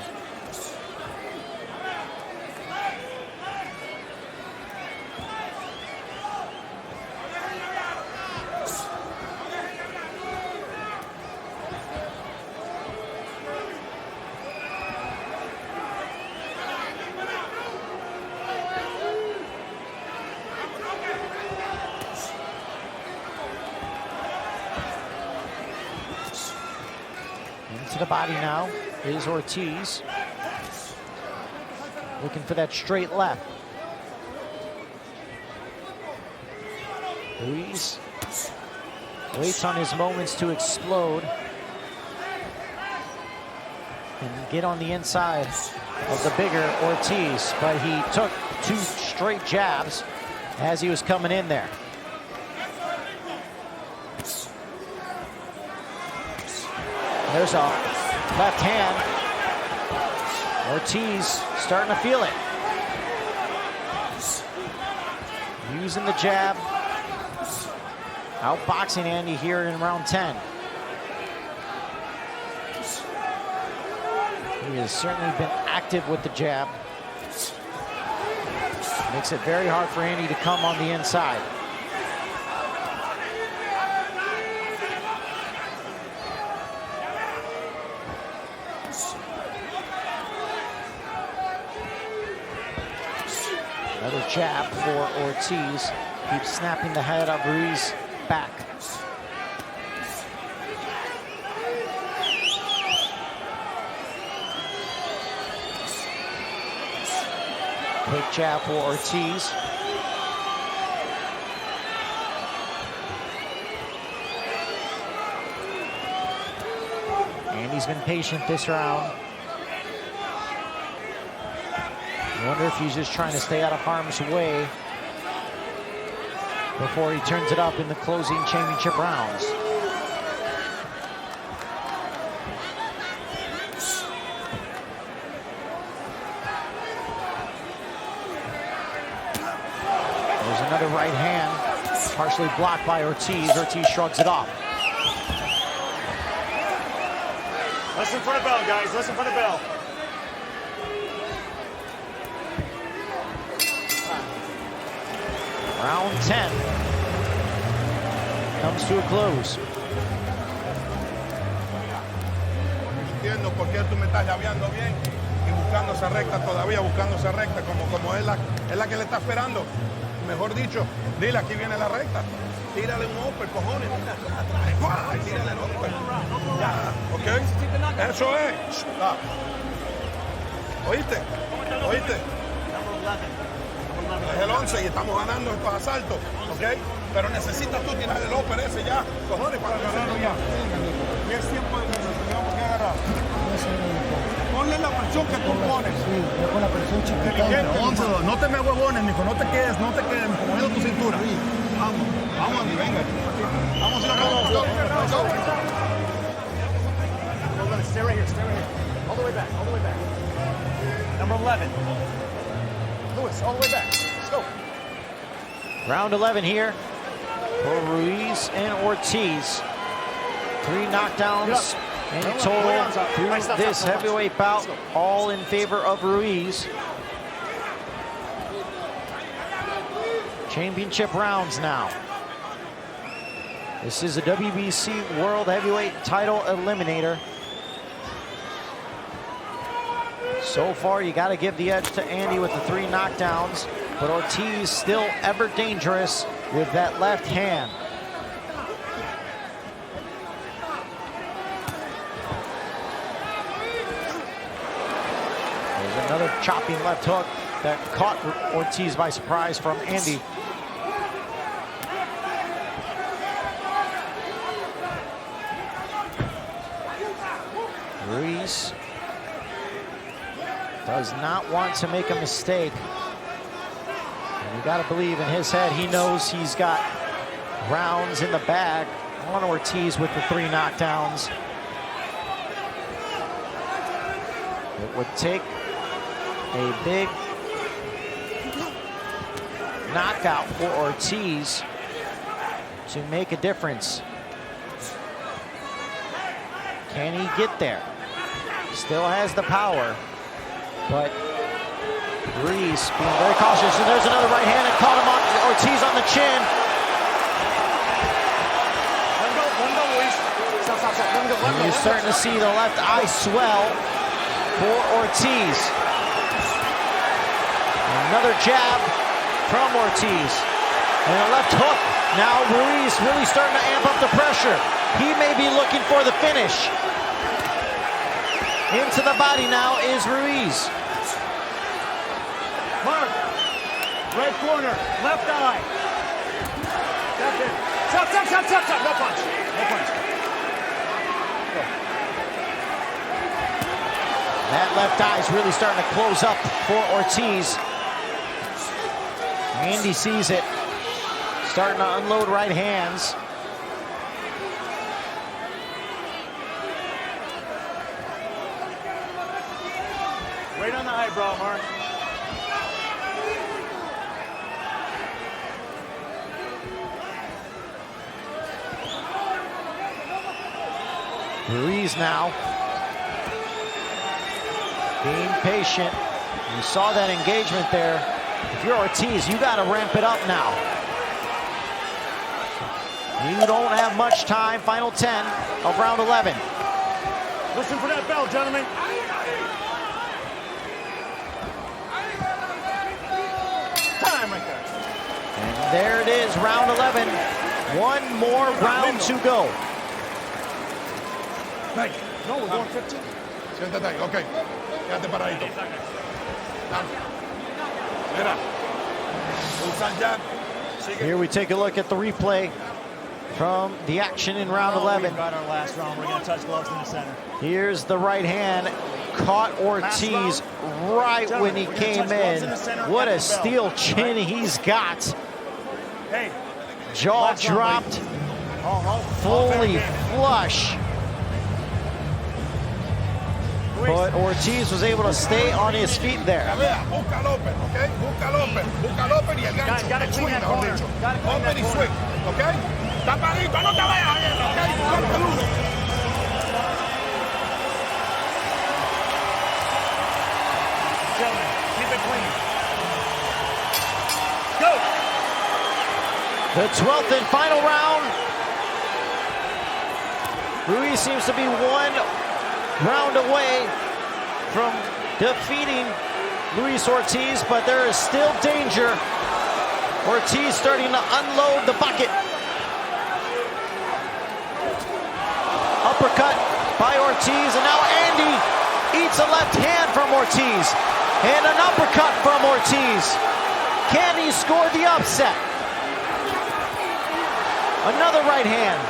Into the body now is Ortiz. Looking for that straight left. Ruiz waits on his moments to explode and get on the inside of the bigger Ortiz, but he took 2 straight jabs as he was coming in there. There's a left hand. Ortiz starting to feel it. Using the jab. Outboxing Andy here in round 10. He has certainly been active with the jab. Makes it very hard for Andy to come on the inside. Another jab for Ortiz. Keeps snapping the head of Ruiz back. Quick jab for Ortiz. And he's been patient this round. I wonder if he's just trying to stay out of harm's way before he turns it up in the closing championship rounds. There's another right hand, partially blocked by Ortiz. Ortiz shrugs it off. Listen for the bell, guys. Listen for the bell. Round 10 comes to a close. Entiendo por qué tú me estás llaveando bien y buscando esa recta todavía, buscando esa recta como es la que le está esperando. Mejor dicho, dile, aquí viene la recta. Tírale un upper, cojones, mira, atrás, ¡guau! Tírale el upper. Ya, ¿ok? Eso es. Ah. ¿Oíste? ¿Oíste? Es el 11 y estamos ganando estos asaltos, ¿ok? Pero necesitas tú tirar el upper ese ya, cojones, para agarrarlo ya. Y es tiempo de que nos tengamos que agarrar. Ponle la presión que tú pones. Sí, yo con la presión chiquita. No te me huevones, mijo, no te quedes, moviendo tu cintura. Vamos, vamos, Andy, venga. Vamos a ir Stay right here, stay right here. All the way back, all the way back. Number 11. Luis, all the way back. Let's go. Round 11 here for Ruiz and Ortiz. 3 knockdowns in total through this heavyweight bout, all in favor of Ruiz. Championship rounds now. This is a WBC World Heavyweight Title Eliminator. So far, you got to give the edge to Andy with the 3 knockdowns, but Ortiz still ever dangerous with that left hand. There's another chopping left hook that caught Ortiz by surprise from Andy. Ruiz does not want to make a mistake. And you got to believe in his head, he knows he's got rounds in the bag on Ortiz with the 3 knockdowns. It would take a big knockout for Ortiz to make a difference. Can he get there? Still has the power, but Ruiz being very cautious. And there's another right hand that caught him on Ortiz on the chin. And you're starting to see the left eye swell for Ortiz. Another jab from Ortiz. And a left hook. Now Ruiz really starting to amp up the pressure. He may be looking for the finish. Into the body now is Ruiz. Mark, red corner, left eye. That's it. Stop, stop, stop, stop, stop. No punch. No punch. Go. That left eye is really starting to close up for Ortiz. Andy sees it. Starting to unload right hands. Right on the eyebrow, Mark. Ruiz now being patient. You saw that engagement there. If you're Ortiz, you got to ramp it up now. You don't have much time. Final 10 of round 11. Listen for that bell, gentlemen. Time right there. And there it is, round 11. One more round to go. No, we're going 15. Siéntate ahí, ok. Quédate paradito. Dale. Mira. Usan jab. Here we take a look at the replay from the action in round 11. We've got our last round. We're going to touch gloves in the center. Here's the right hand. Caught Ortiz right when he came in. What a steel chin he's got. Hey. Jaw dropped. Fully flush. But Ortiz was able to stay on his feet there. Busca López, okay? Busca López. Busca López y el gancho. Gotta clean that corner. Open y swing, okay? Tapadito, no te vayas, okay? Golpe duro. Gentlemen, keep it clean. Go! The 12th and final round. Ruiz seems to be one round away from defeating Luis Ortiz, but there is still danger. Ortiz starting to unload the bucket. Uppercut by Ortiz, and now Andy eats a left hand from Ortiz. And an uppercut from Ortiz. Can he score the upset? Another right hand.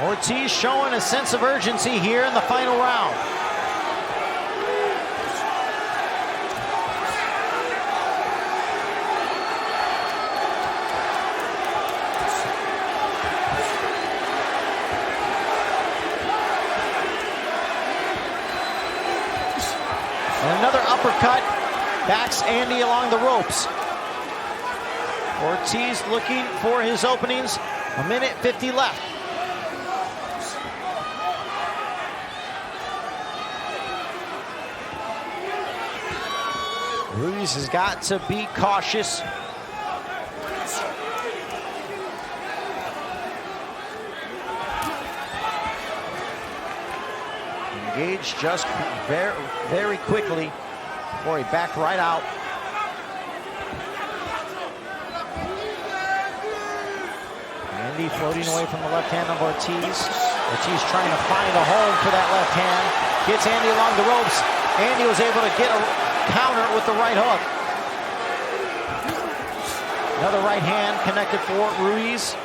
Ortiz showing a sense of urgency here in the final round. And another uppercut backs Andy along the ropes. Ortiz looking for his openings. 1:50 left. Ruiz has got to be cautious. Engaged just very quickly before he backed right out. Andy floating away from the left hand of Ortiz. Ortiz trying to find a home for that left hand. Gets Andy along the ropes. Andy was able to get a counter with the right hook. Another right hand connected for Ruiz.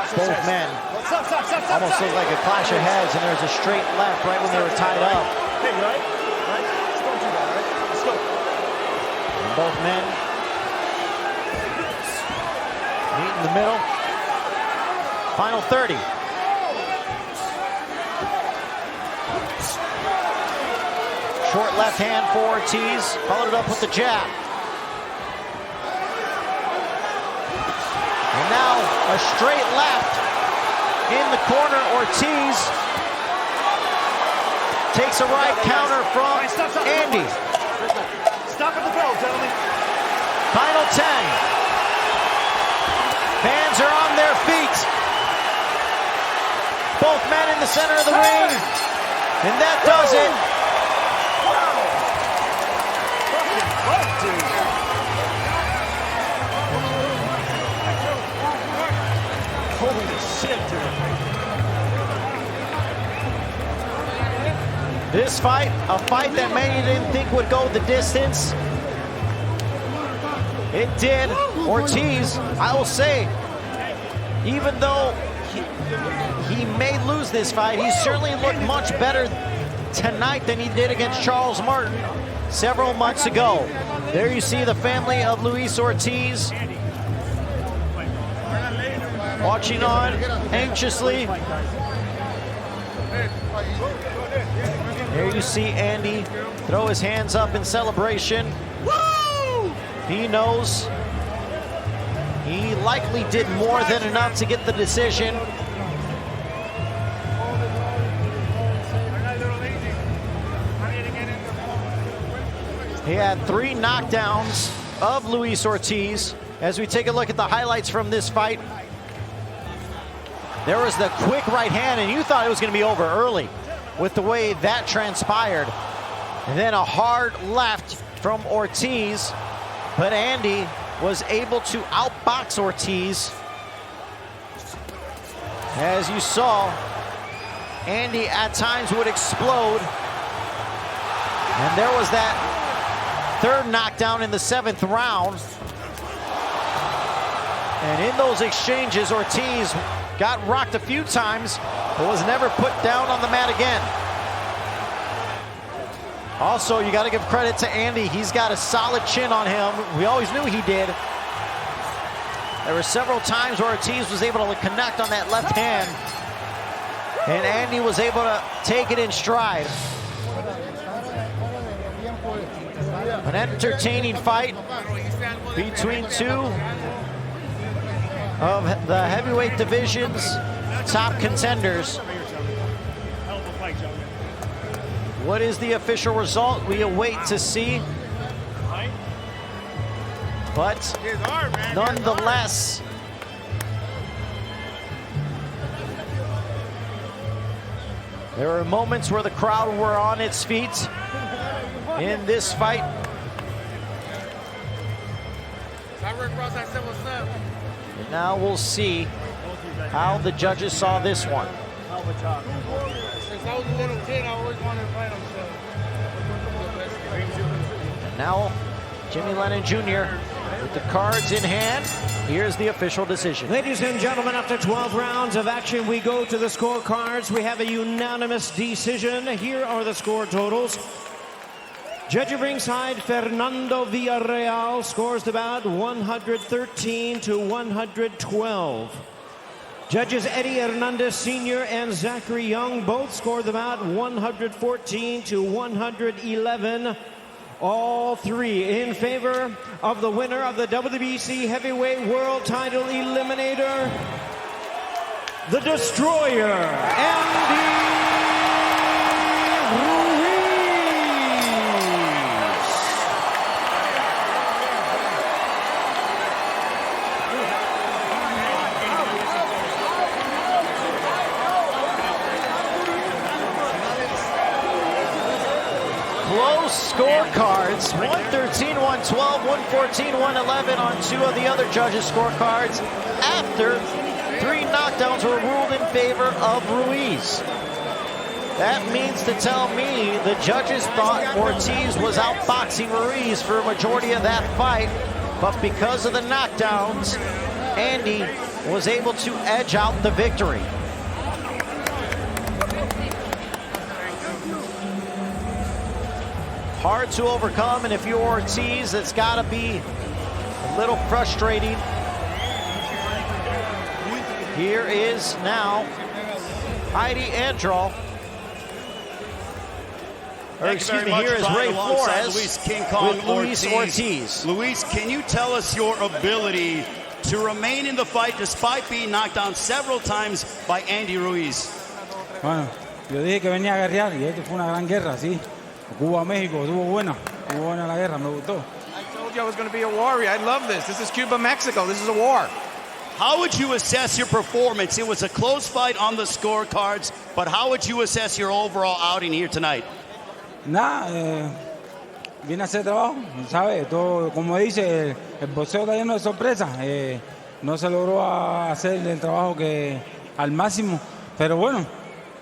Both men almost look like a clash of heads, and there's a straight left right when they were tied up. Hey, right? Let's go to that, right? Let's go. And both men meet in the middle. Final 30. Short left hand for Ortiz, followed it up with the jab. And now a straight left in the corner. Ortiz takes a right counter from Andy. Stop at the bell, gentlemen. Final 10. Fans are on their feet. Both men in the center of the ring. And that does it. Holy shit, dude. This fight, a fight that many didn't think would go the distance. It did. Ortiz, I will say, even though he may lose this fight, he certainly looked much better tonight than he did against Charles Martin several months ago. There you see the family of Luis Ortiz watching on anxiously. There you see Andy throw his hands up in celebration. Woo! He knows he likely did more than enough to get the decision. He had 3 knockdowns of Luis Ortiz. As we take a look at the highlights from this fight, There was the quick right hand, and you thought it was going to be over early with the way that transpired. And then a hard left from Ortiz, but Andy was able to outbox Ortiz. As you saw, Andy at times would explode. And there was that third knockdown in the 7th round. And in those exchanges, Ortiz got rocked a few times, but was never put down on the mat again. Also, you got to give credit to Andy. He's got a solid chin on him. We always knew he did. There were several times where Ortiz was able to connect on that left hand, and Andy was able to take it in stride. An entertaining fight between two of the heavyweight division's top contenders. What is the official result? We await to see. But nonetheless, there were moments where the crowd were on its feet in this fight. And now we'll see how the judges saw this one. Since I was a little kid, I always wanted to fight him. And now Jimmy Lennon Jr. with the cards in hand. Here's the official decision. Ladies and gentlemen, after 12 rounds of action, we go to the scorecards. We have a unanimous decision. Here are the score totals. Judge of ringside, Fernando Villarreal scores the bout 113 to 112. Judges Eddie Hernandez Sr. and Zachary Young both scored the bout 114 to 111. All three in favor of the winner of the WBC Heavyweight World Title Eliminator, the Destroyer, Andy Ruiz. Close scorecards, 113, 112, 114, 111 on two of the other judges' scorecards after 3 knockdowns were ruled in favor of Ruiz. That means to tell me the judges thought Ortiz was outboxing Ruiz for a majority of that fight, but because of the knockdowns, Andy was able to edge out the victory. Hard to overcome, and if you're Ortiz, it's got to be a little frustrating. Here is now Heidi Androl. Or excuse me, here is Ray Flores Luis King Kong with Luis Ortiz. Luis, can you tell us your ability to remain in the fight despite being knocked down several times by Andy Ruiz? Bueno, yo dije que venía a guerrear y esto fue una gran guerra, sí. Cuba-México, estuvo buena la guerra, me gustó. I told you I was going to be a warrior. I love this. This is Cuba-Mexico. This is a war. How would you assess your performance? It was a close fight on the scorecards, but how would you assess your overall outing here tonight? Nada, vine a hacer trabajo, ¿sabes? Todo, como dice, el boxeo está lleno de sorpresas. No se logró hacer el trabajo que al máximo, pero bueno,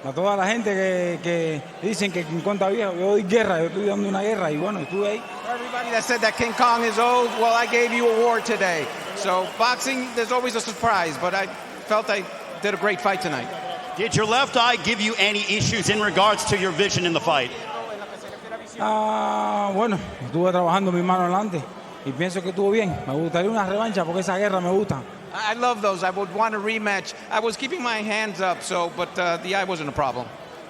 a toda la gente que dicen que King Kong está viejo, yo doy guerra, yo estoy dando una guerra y bueno, estuve ahí. For everybody that said that King Kong is old, well, I gave you a war today. So boxing, there's always a surprise, but I felt I did a great fight tonight. Did your left eye give you any issues in regards to your vision in the fight? Bueno, estuve trabajando mi mano adelante y pienso que estuvo bien. Me gustaría una revancha porque esa guerra me gusta. I love those. I would want a rematch. I was keeping my hands up, but the eye wasn't a problem.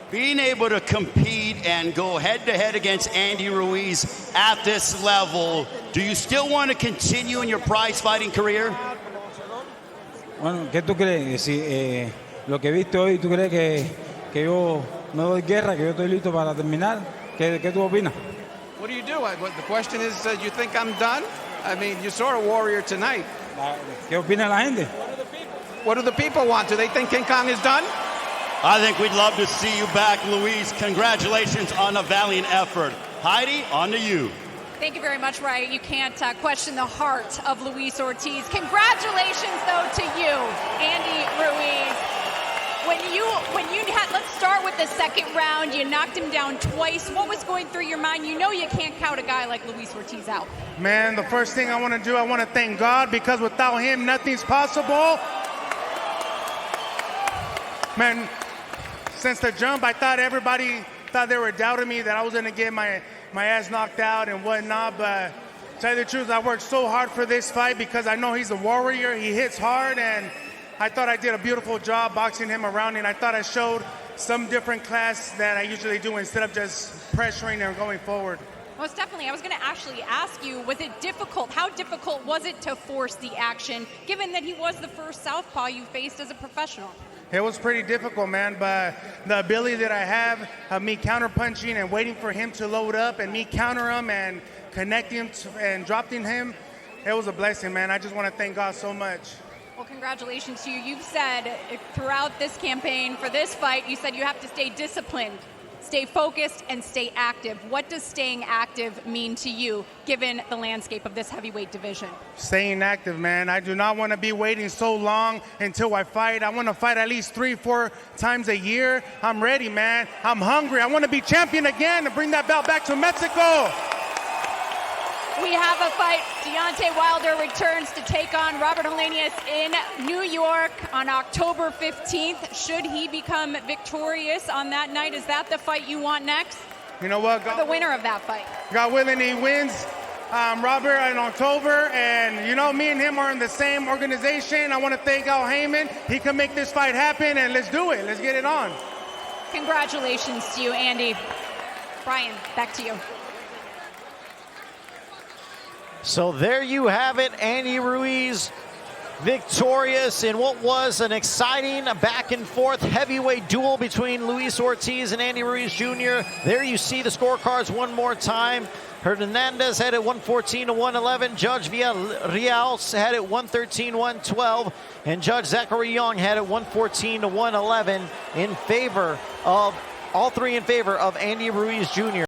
Being able to compete and go head-to-head against Andy Ruiz at this level, do you still want to continue in your prize fighting career? Bueno, ¿qué tú crees? Si lo que viste hoy, ¿tú crees que yo me doy guerra, que yo estoy listo para terminar? ¿Qué tú opinas? What do you do? The question is, you think I'm done? I mean, you saw a warrior tonight. ¿Qué opina la gente? what do the people want? Do they think King Kong is done? I think we'd love to see you back, Luis. Congratulations on a valiant effort. Heidi, on to you. Thank you very much, Ryan. You can't question the heart of Luis Ortiz. Congratulations, though, to you, Andy Ruiz. When you had, let's start with the second round. You knocked him down twice. What was going through your mind? You know you can't count a guy like Luis Ortiz out. Man, the first thing I want to do, I want to thank God, because without him, nothing's possible. Man, since the jump, I thought everybody thought they were doubting me, that I was going to get my ass knocked out and whatnot. But to tell you the truth, I worked so hard for this fight because I know he's a warrior. He hits hard, and I thought I did a beautiful job boxing him around, and I thought I showed some different class that I usually do instead of just pressuring and going forward. Most definitely. I was going to actually ask you, was it difficult? How difficult was it to force the action, given that he was the first southpaw you faced as a professional? It was pretty difficult, man, but the ability that I have of me counter-punching and waiting for him to load up and me counter him and connecting him and dropping him, it was a blessing, man. I just want to thank God so much. Well, congratulations to you. You've said throughout this campaign for this fight, you said you have to stay disciplined, stay focused, and stay active. What does staying active mean to you, given the landscape of this heavyweight division? Staying active, man. I do not want to be waiting so long until I fight. I want to fight at least 3-4 times a year. I'm ready, man. I'm hungry. I want to be champion again and bring that belt back to Mexico. We have a fight. Deontay Wilder returns to take on Robert Helenius in New York on October 15th. Should he become victorious on that night, is that the fight you want next? You know what? Or the winner of that fight? God willing, he wins. Robert in October, and you know, me and him are in the same organization. I want to thank Al Heyman. He can make this fight happen, and let's do it. Let's get it on. Congratulations to you, Andy. Brian, back to you. So there you have it, Andy Ruiz victorious in what was an exciting back and forth heavyweight duel between Luis Ortiz and Andy Ruiz Jr. There you see the scorecards one more time. Hernandez had it 114-111. Judge Villarreal had it 113-112. And Judge Zachary Young had it 114-111 in favor of, all three in favor of Andy Ruiz Jr.